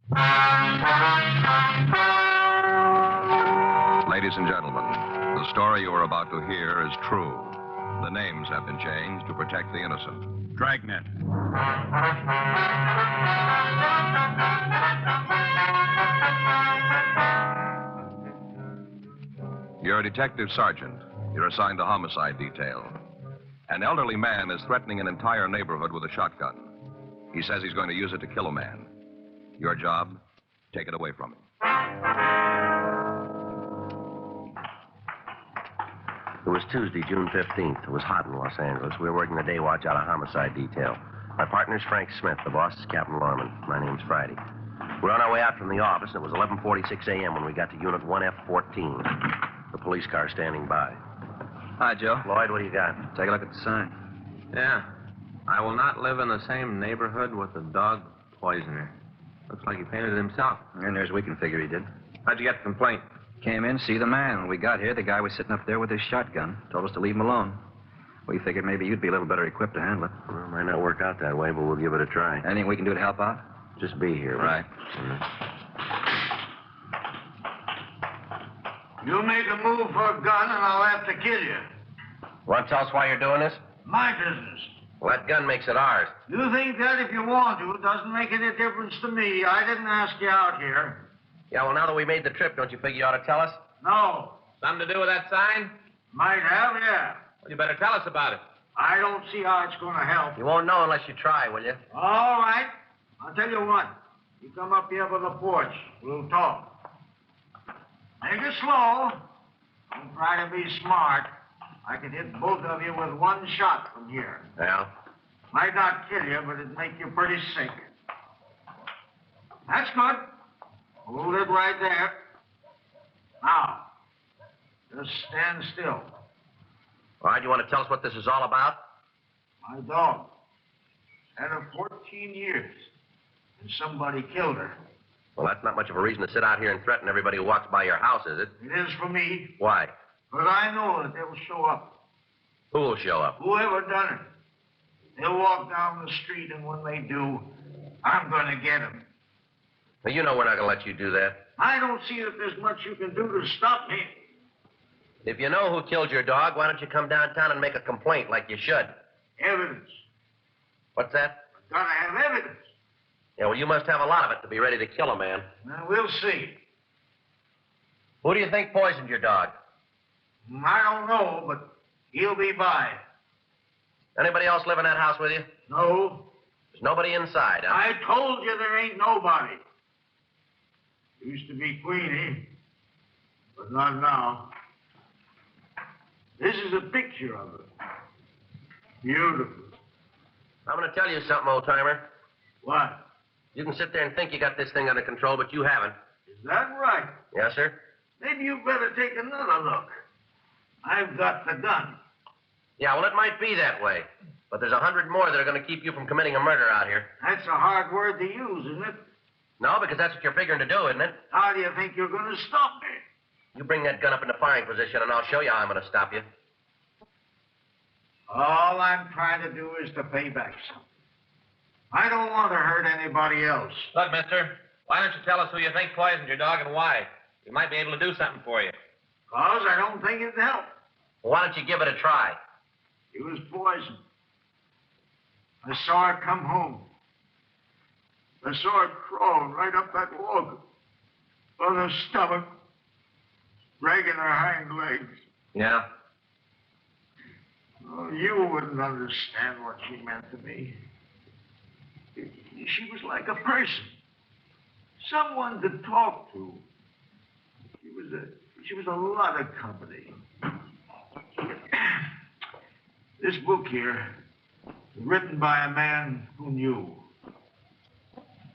Ladies and gentlemen, the story you are about to hear is true. The names have been changed to protect the innocent. Dragnet. You're a detective sergeant. You're assigned to homicide detail. An elderly man is threatening an entire neighborhood with a shotgun. He says he's going to use it to kill a man. Your job, take it away from him. It was Tuesday, June 15th. It was hot in Los Angeles. We were working the day watch out of homicide detail. My partner's Frank Smith. The boss is Captain Lorman. My name's Friday. We were on our way out from the office, and it was 11:46 a.m. when we got to Unit 1F14. The police car standing by. Hi, Joe. Lloyd, what do you got? Take a look at the sign. Yeah. I will not live in the same neighborhood with a dog poisoner. Looks like he painted it himself. And there's we can figure he did. How'd you get the complaint? Came in, see the man. When we got here, the guy was sitting up there with his shotgun. Told us to leave him alone. We figured maybe you'd be a little better equipped to handle it. Well, it might not work out that way, but we'll give it a try. Anything we can do to help out? Just be here. Right. You make a move for a gun, and I'll have to kill you. Want to tell us why you're doing this? My business. Well, that gun makes it ours. You think that if you want to, it doesn't make any difference to me. I didn't ask you out here. Yeah, well, now that we made the trip, don't you figure you ought to tell us? No. Something to do with that sign? Might have, yeah. Well, you better tell us about it. I don't see how it's going to help. You won't know unless you try, will you? All right. I'll tell you what. You come up here by the porch. We'll talk. Make it slow. Don't try to be smart. I could hit both of you with one shot from here. Yeah? Might not kill you, but it'd make you pretty sick. That's good. Hold it right there. Now, just stand still. All right, you want to tell us what this is all about? My dog. Had her 14 years, and somebody killed her. Well, that's not much of a reason to sit out here and threaten everybody who walks by your house, is it? It is for me, Why? but I know that they'll show up. Who will show up? Whoever done it. They'll walk down the street, and when they do, I'm going to get them. Now, you know we're not going to let you do that. I don't see that there's much you can do to stop me. If you know who killed your dog, why don't you come downtown and make a complaint like you should? Evidence. What's that? I've got to have evidence. Yeah, well, you must have a lot of it to be ready to kill a man. Now, we'll see. Who do you think poisoned your dog? I don't know, but he'll be by. Anybody else live in that house with you? No. There's nobody inside, huh? I told you there ain't nobody. Used to be Queenie, but not now. This is a picture of her. Beautiful. I'm going to tell you something, old-timer. What? You can sit there and think you got this thing under control, but you haven't. Is that right? Yes, sir? Maybe you better take another look. I've got the gun. Yeah, well, it might be that way. But there's 100 more that are going to keep you from committing a murder out here. That's a hard word to use, isn't it? No, because that's what you're figuring to do, isn't it? How do you think you're going to stop me? You bring that gun up into firing position, and I'll show you how I'm going to stop you. All I'm trying to do is to pay back something. I don't want to hurt anybody else. Look, mister, why don't you tell us who you think poisoned your dog and why? We might be able to do something for you. 'Cause I don't think it'd help. Well, why don't you give it a try? He was poisoned. I saw her come home. I saw her crawl right up that log on her stomach, dragging her hind legs. Yeah? Oh, you wouldn't understand what she meant to me. She was like a person, someone to talk to. She was a lot of company. This book here, written by a man who knew.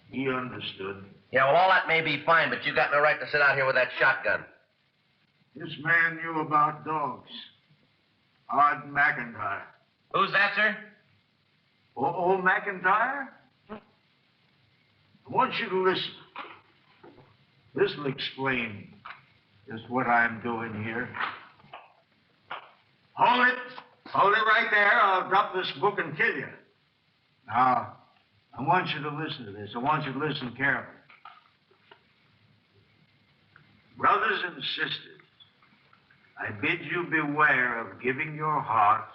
He understood. Yeah, well, all that may be fine, but you got no right to sit out here with that shotgun. This man knew about dogs. Art McIntyre. Who's that, sir? Old McIntyre? I want you to listen. This'll explain just what I'm doing here. Hold it. Hold it right there. I'll drop this book and kill you. Now, I want you to listen to this. I want you to listen carefully. Brothers and sisters, I bid you beware of giving your hearts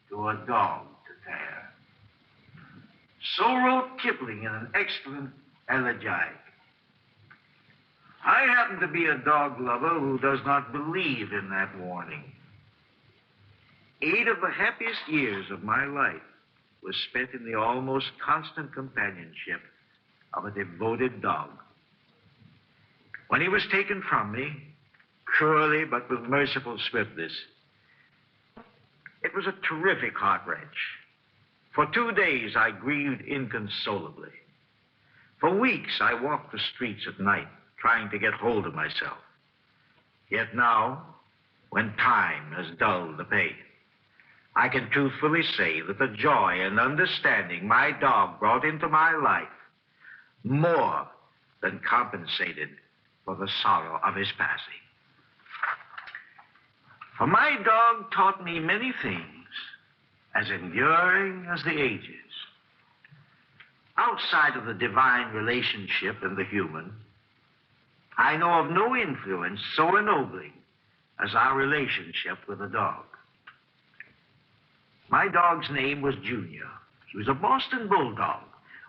to a dog to tear. So wrote Kipling in an excellent elegiac. I happen to be a dog lover who does not believe in that warning. 8 of the happiest years of my life was spent in the almost constant companionship of a devoted dog. When he was taken from me, cruelly but with merciful swiftness, it was a terrific heart wrench. For 2 days, I grieved inconsolably. For weeks, I walked the streets at night, trying to get hold of myself. Yet now, when time has dulled the pain, I can truthfully say that the joy and understanding my dog brought into my life more than compensated for the sorrow of his passing. For my dog taught me many things as enduring as the ages. Outside of the divine relationship and the human, I know of no influence so ennobling as our relationship with a dog. My dog's name was Junior. He was a Boston Bulldog,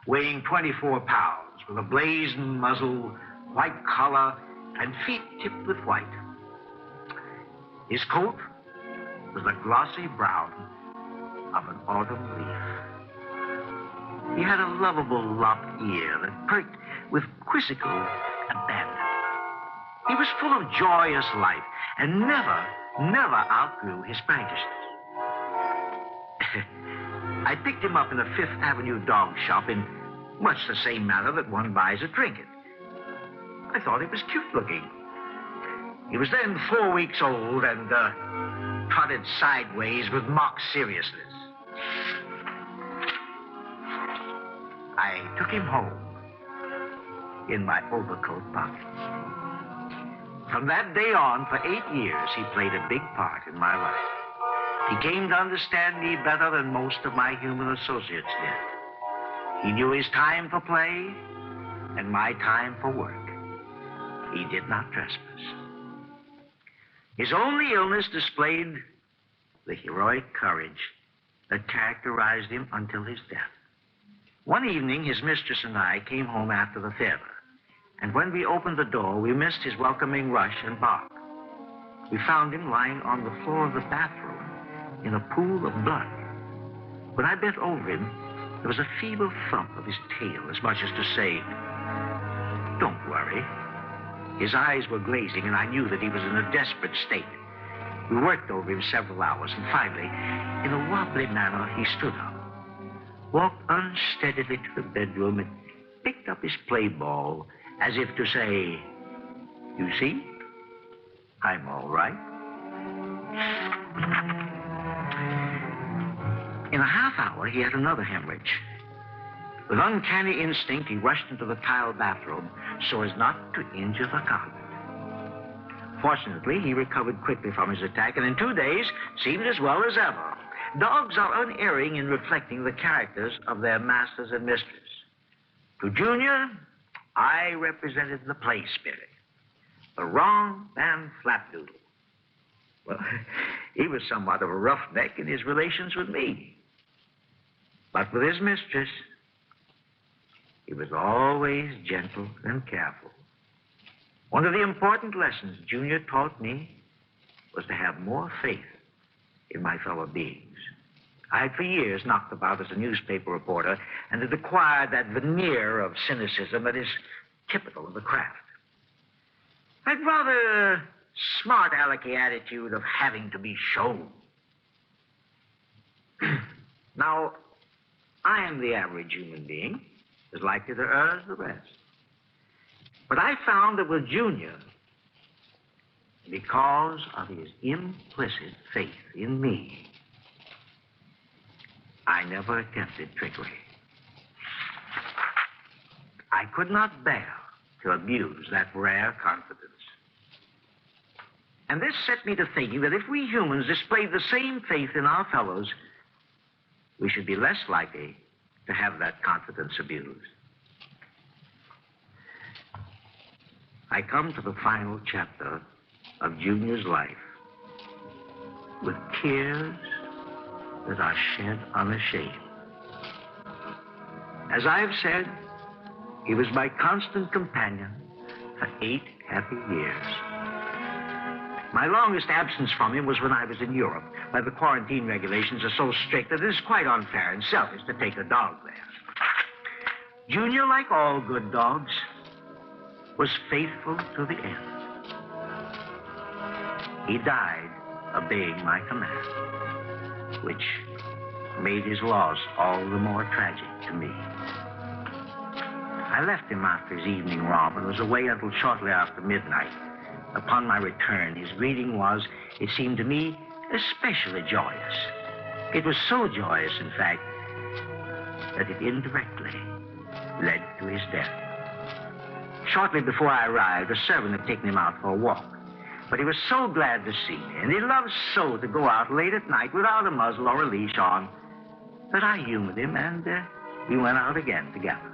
weighing 24 pounds, with a blazing muzzle, white collar, and feet tipped with white. His coat was the glossy brown of an autumn leaf. He had a lovable lopped ear that perked with quizzical abandon. He was full of joyous life and never outgrew his practices. I picked him up in a Fifth Avenue dog shop in much the same manner that one buys a trinket. I thought he was cute looking. He was then 4 weeks old and trotted sideways with mock seriousness. I took him home in my overcoat pocket. From that day on, for 8 years, he played a big part in my life. He came to understand me better than most of my human associates did. He knew his time for play and my time for work. He did not trespass. His only illness displayed the heroic courage that characterized him until his death. One evening, his mistress and I came home after the theater, and when we opened the door, we missed his welcoming rush and bark. We found him lying on the floor of the bathroom in a pool of blood. When I bent over him, there was a feeble thump of his tail, as much as to say, "Don't worry." His eyes were glazing, and I knew that he was in a desperate state. We worked over him several hours, and finally, in a wobbly manner, he stood up, walked unsteadily to the bedroom, and picked up his play ball as if to say, "You see, I'm all right." In a half hour, he had another hemorrhage. With uncanny instinct, he rushed into the tiled bathroom so as not to injure the carpet. Fortunately, he recovered quickly from his attack, and in 2 days seemed as well as ever. Dogs are unerring in reflecting the characters of their masters and mistress. To Junior, I represented the play spirit, the wrong and flapdoodle. Well, he was somewhat of a roughneck in his relations with me. But with his mistress, he was always gentle and careful. One of the important lessons Junior taught me was to have more faith in my fellow beings. I had for years knocked about as a newspaper reporter and had acquired that veneer of cynicism that is typical of the craft. I'd rather a smart alecky attitude of having to be shown. Now, I am the average human being, as likely to err as the rest. But I found that with Junior, because of his implicit faith in me, I never attempted trickery. I could not bear to abuse that rare confidence. And this set me to thinking that if we humans displayed the same faith in our fellows, we should be less likely to have that confidence abused. I come to the final chapter of Junior's life with tears that are shed unashamed. As I have said, he was my constant companion for 8 happy years. My longest absence from him was when I was in Europe, where the quarantine regulations are so strict that it is quite unfair and selfish to take a dog there. Junior, like all good dogs, was faithful to the end. He died obeying my command, which made his loss all the more tragic to me. I left him after his evening romp and was away until shortly after midnight. Upon my return, his greeting was, it seemed to me, especially joyous. It was so joyous, in fact, that it indirectly led to his death. Shortly before I arrived, a servant had taken him out for a walk. But he was so glad to see me, and he loved so to go out late at night without a muzzle or a leash on, that I humored him, and we went out again together.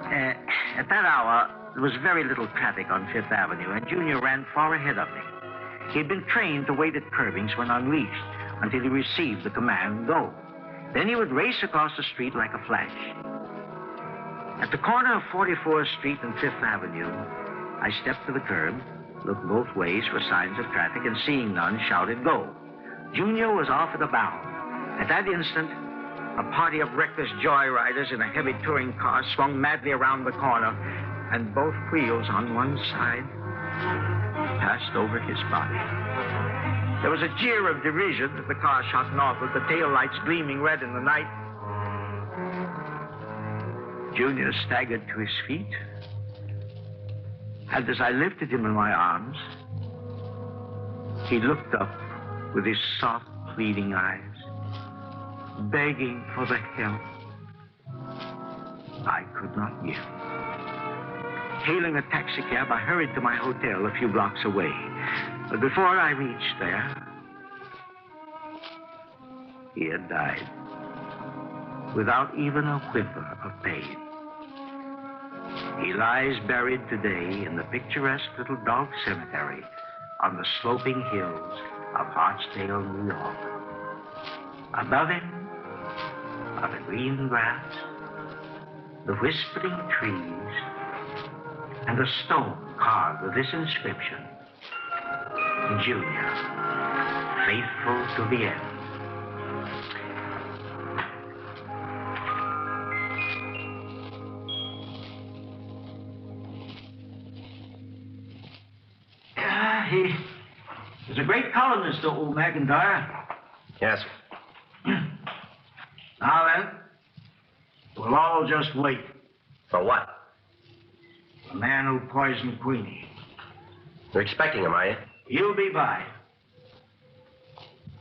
At that hour, there was very little traffic on Fifth Avenue, and Junior ran far ahead of me. He had been trained to wait at curbings when unleashed until he received the command, go. Then he would race across the street like a flash. At the corner of 44th Street and Fifth Avenue, I stepped to the curb, looked both ways for signs of traffic, and seeing none, shouted, go. Junior was off at a bound. At that instant, a party of reckless joyriders in a heavy touring car swung madly around the corner, and both wheels on one side passed over his body. There was a jeer of derision as the car shot northward, the taillights gleaming red in the night. Junior staggered to his feet, and as I lifted him in my arms, he looked up with his soft, pleading eyes, begging for the help I could not give. Hailing a taxicab, I hurried to my hotel a few blocks away. But before I reached there, he had died without even a whimper of pain. He lies buried today in the picturesque little dog cemetery on the sloping hills of Hartsdale, New York. Above him are the green grass, the whispering trees, and a stone carved with this inscription, Junior, faithful to the end. He was a great columnist, old McIntyre. Yes. Now then, we'll all just wait. For what? The man who poisoned Queenie. You're expecting him, are you? He'll be by.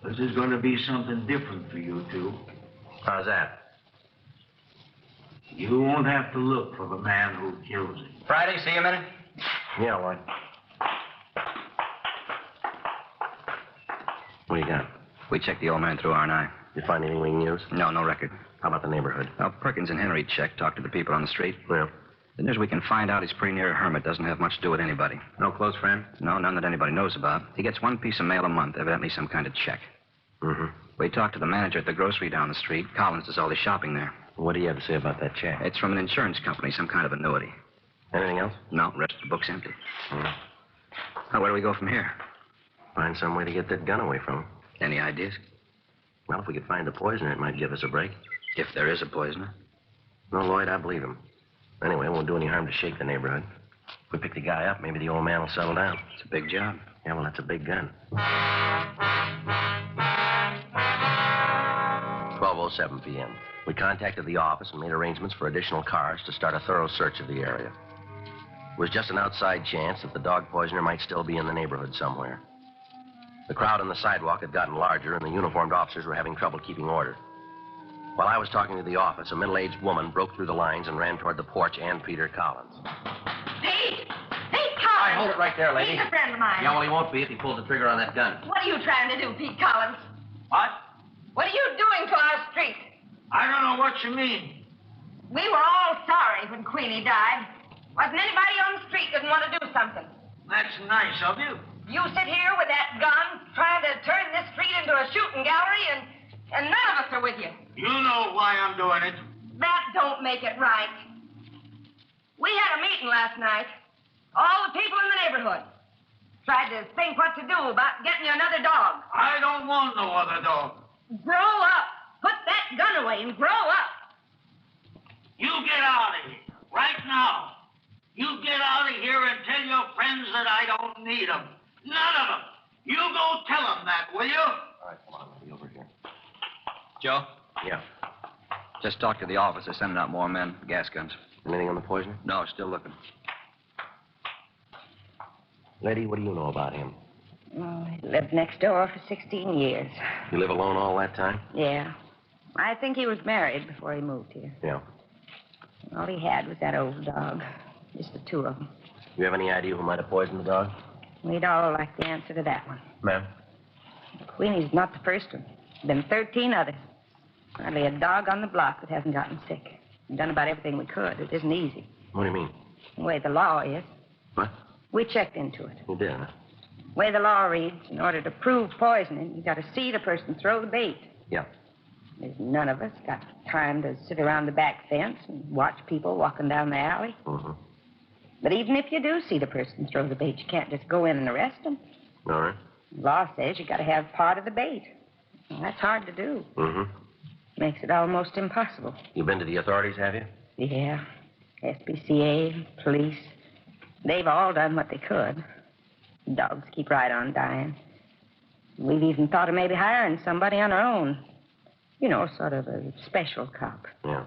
This is going to be something different for you two. How's that? You won't have to look for the man who kills him. Friday, see you a minute? Yeah, Lloyd. What do you got? We checked the old man through R&I. You find anything we can use? No record. How about the neighborhood? Well, Perkins and Henry checked, talked to the people on the street. Well, The news we can find out he's pretty near a hermit. Doesn't have much to do with anybody. No close friend? No, none that anybody knows about. He gets one piece of mail a month, evidently some kind of check. mm-hmm. We talked to the manager at the grocery down the street. Collins does all his shopping there. What do you have to say about that check? It's from an insurance company, some kind of annuity. Anything else? No, rest of the book's empty. Mm. Now, where do we go from here? Find some way to get that gun away from him. Any ideas? Well, if we could find the poisoner, it might give us a break. If there is a poisoner. No, Lloyd, I believe him. Anyway, it won't do any harm to shake the neighborhood. If we pick the guy up, maybe the old man will settle down. It's a big job. Yeah, well, that's a big gun. 12:07 p.m. We contacted the office and made arrangements for additional cars to start a thorough search of the area. It was just an outside chance that the dog poisoner might still be in the neighborhood somewhere. The crowd on the sidewalk had gotten larger, and the uniformed officers were having trouble keeping order. While I was talking to the office, a middle-aged woman broke through the lines and ran toward the porch and Peter Collins. Pete! Pete Collins! All right, hold it right there, lady. He's a friend of mine. Yeah, well, he won't be if he pulls the trigger on that gun. What are you trying to do, Pete Collins? What? What are you doing to our street? I don't know what you mean. We were all sorry when Queenie died. Wasn't anybody on the street didn't want to do something. That's nice of you. You sit here with that gun trying to turn this street into a shooting gallery, and none of us are with you. You know why I'm doing it. That don't make it right. We had a meeting last night. All the people in the neighborhood. Tried to think what to do about getting you another dog. I don't want no other dog. Grow up. Put that gun away and grow up. You get out of here. Right now. You get out of here and tell your friends that I don't need them. None of them. You go tell them that, will you? All right, come on, let me over here. Joe? Yeah. Just talked to the office. They're sending out more men, gas guns. Anything on the poisoner? No, still looking. Lady, what do you know about him? Oh, he lived next door for 16 years. You live alone all that time? Yeah. I think he was married before he moved here. Yeah. All he had was that old dog. Just the two of them. You have any idea who might have poisoned the dog? We'd all like the answer to that one. Ma'am? Queenie's not the first one. There's been 13 others. Hardly a dog on the block that hasn't gotten sick. We've done about everything we could. It isn't easy. What do you mean? The way the law is. What? We checked into it. You did, huh? The way the law reads, in order to prove poisoning, you got to see the person throw the bait. Yeah. There's none of us got time to sit around the back fence and watch people walking down the alley. Mm-hmm. But even if you do see the person throw the bait, you can't just go in and arrest them. All right. The law says you got to have part of the bait. Well, that's hard to do. Mm-hmm. Makes it almost impossible. You been to the authorities, have you? Yeah. SPCA, police. They've all done what they could. Dogs keep right on dying. We've even thought of maybe hiring somebody on our own. You know, sort of a special cop. Yeah.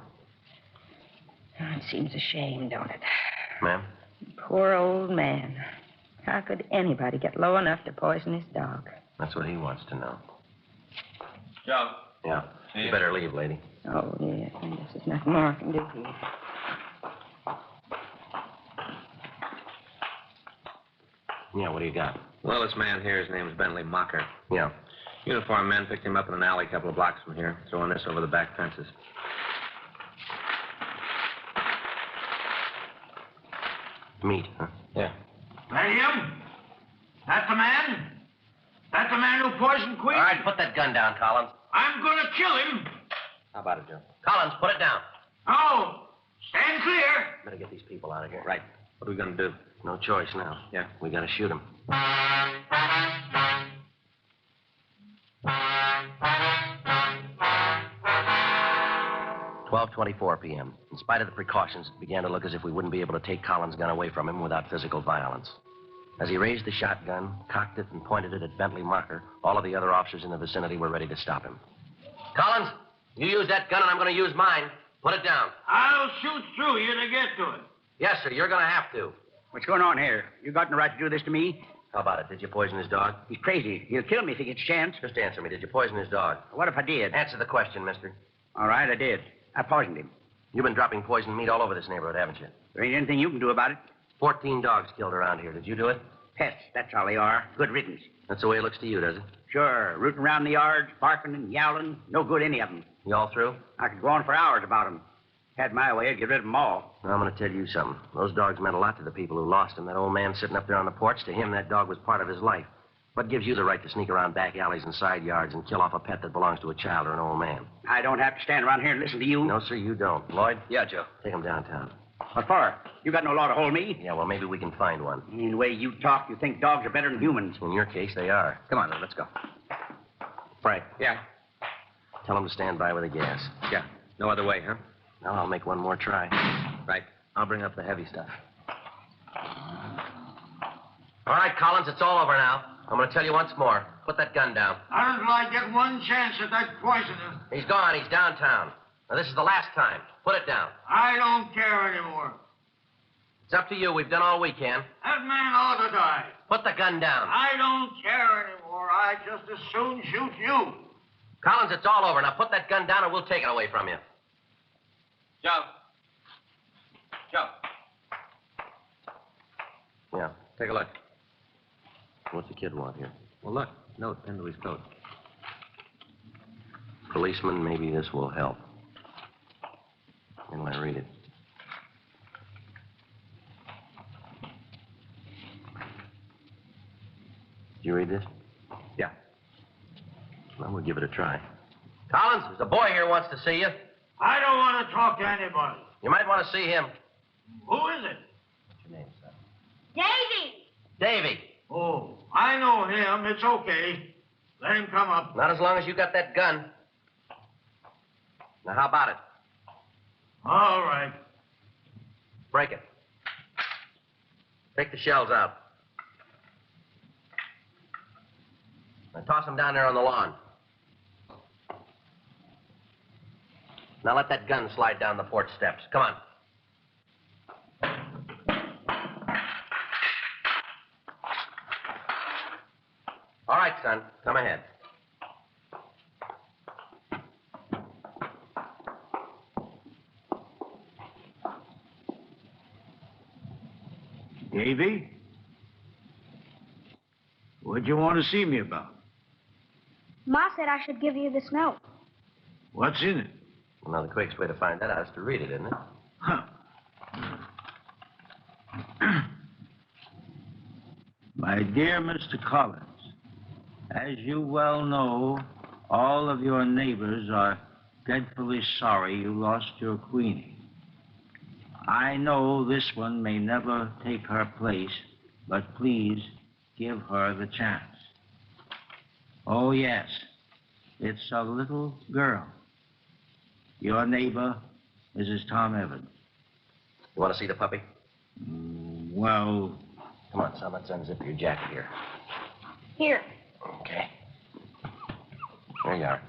Oh, it seems a shame, don't it? Ma'am? Poor old man. How could anybody get low enough to poison his dog? That's what he wants to know. Joe. Yeah. You better leave, lady. Oh, yeah. I guess there's nothing more I can do here. Yeah, what do you got? Well, this man here, his name is Bentley Mocker. Yeah. Uniformed men picked him up in an alley a couple of blocks from here, throwing this over the back fences. Meat, huh? Yeah. That him? That the man? That the man who poisoned Queen? All right, put that gun down, Collins. I'm gonna kill him. How about it, Joe? Collins, put it down. No. Stand clear. Better get these people out of here. Right. What are we going to do? No choice now. Yeah. We gotta shoot him. 12:24 p.m. In spite of the precautions, it began to look as if we wouldn't be able to take Collins' gun away from him without physical violence. As he raised the shotgun, cocked it, and pointed it at Bentley Marker, all of the other officers in the vicinity were ready to stop him. Collins, you use that gun and I'm going to use mine. Put it down. I'll shoot through you to get to it. Yes, sir, you're going to have to. What's going on here? You got no right to do this to me? How about it? Did you poison his dog? He's crazy. He'll kill me if he gets a chance. Just answer me. Did you poison his dog? What if I did? Answer the question, mister. All right, I did. I poisoned him. You've been dropping poisoned meat all over this neighborhood, haven't you? There ain't anything you can do about it. 14 dogs killed around here. Did you do it? Pests, that's all they are. Good riddance. That's the way it looks to you, does it? Sure, rooting around the yards, barking and yowling. No good, any of them. You all through? I could go on for hours about them. Had my way, I'd get rid of them all. Well, I'm going to tell you something. Those dogs meant a lot to the people who lost them. That old man sitting up there on the porch, to him, that dog was part of his life. What gives you the right to sneak around back alleys and side yards and kill off a pet that belongs to a child or an old man? I don't have to stand around here and listen to you. No, sir, you don't. Lloyd? Yeah, Joe. Take him downtown. What for? You got no law to hold me. Yeah, well, maybe we can find one. In the way you talk, you think dogs are better than humans. In your case, they are. Come on, let's go. Frank, Yeah. tell him to stand by with the gas. Yeah. No other way, huh? Now I'll make one more try. Right. I'll bring up the heavy stuff. All right, Collins, it's all over now. I'm going to tell you once more. Put that gun down. Not until I get one chance at that poisoner. He's gone. He's downtown. Now, this is the last time. Put it down. I don't care anymore. It's up to you. We've done all we can. That man ought to die. Put the gun down. I don't care anymore. I just as soon shoot you. Collins, it's all over. Now put that gun down and we'll take it away from you. Joe. Joe. Yeah. Take a look. What's the kid want here? Well, look. Note pinned to his coat. Policeman, maybe this will help. When I read it. Did you read this? Yeah. Well, we'll give it a try. Collins, there's a boy here who wants to see you. I don't want to talk to anybody. You might want to see him. Who is it? What's your name, son? Davy! Davy. Oh, I know him. It's okay. Let him come up. Not as long as you got that gun. Now, how about it? All right. Break it. Take the shells out. Now, toss them down there on the lawn. Now, let that gun slide down the porch steps. Come on. All right, son. Come ahead. Davy? What'd you want to see me about? Ma said I should give you this note. What's in it? Well, now, the quickest way to find that out is to read it, isn't it? Huh. My dear Mr. Collins, as you well know, all of your neighbors are dreadfully sorry you lost your Queenie. I know this one may never take her place, but please give her the chance. Oh, yes, it's a little girl. Your neighbor, Mrs. Tom Evans. You want to see the puppy? Well, Come on, son. Let's unzip your jacket here. Here. Okay. There you are.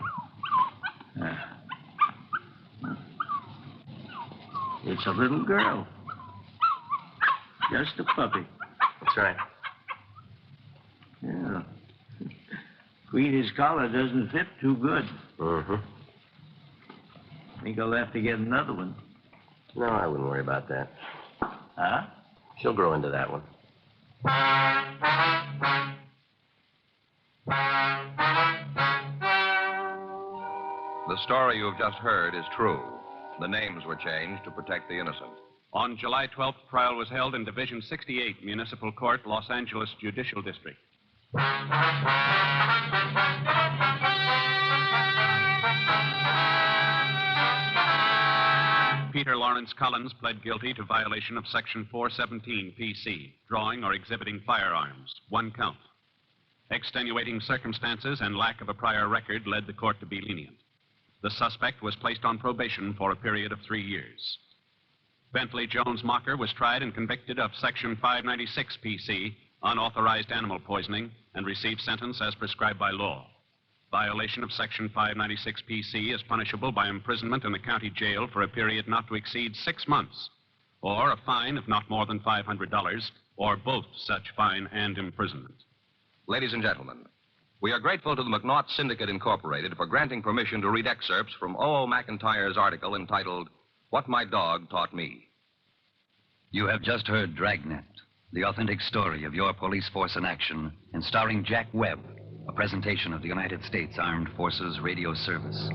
It's a little girl. Just a puppy. That's right. Yeah. Queenie's collar doesn't fit too good. Mm-hmm. Think I'll have to get another one. No, I wouldn't worry about that. Huh? She'll grow into that one. The story you have just heard is true. The names were changed to protect the innocent. On July 12th, trial was held in Division 68, Municipal Court, Los Angeles Judicial District. Peter Lawrence Collins pled guilty to violation of Section 417 PC, drawing or exhibiting firearms, 1 count. Extenuating circumstances and lack of a prior record led the court to be lenient. The suspect was placed on probation for a period of 3 years. Bentley Jones Mocker was tried and convicted of Section 596 PC, unauthorized animal poisoning, and received sentence as prescribed by law. Violation of Section 596 PC is punishable by imprisonment in the county jail for a period not to exceed 6 months, or a fine of not more than $500, or both such fine and imprisonment. Ladies and gentlemen, we are grateful to the McNaught Syndicate Incorporated for granting permission to read excerpts from O.O. McIntyre's article entitled, What My Dog Taught Me. You have just heard Dragnet, the authentic story of your police force in action, and starring Jack Webb, a presentation of the United States Armed Forces Radio Service.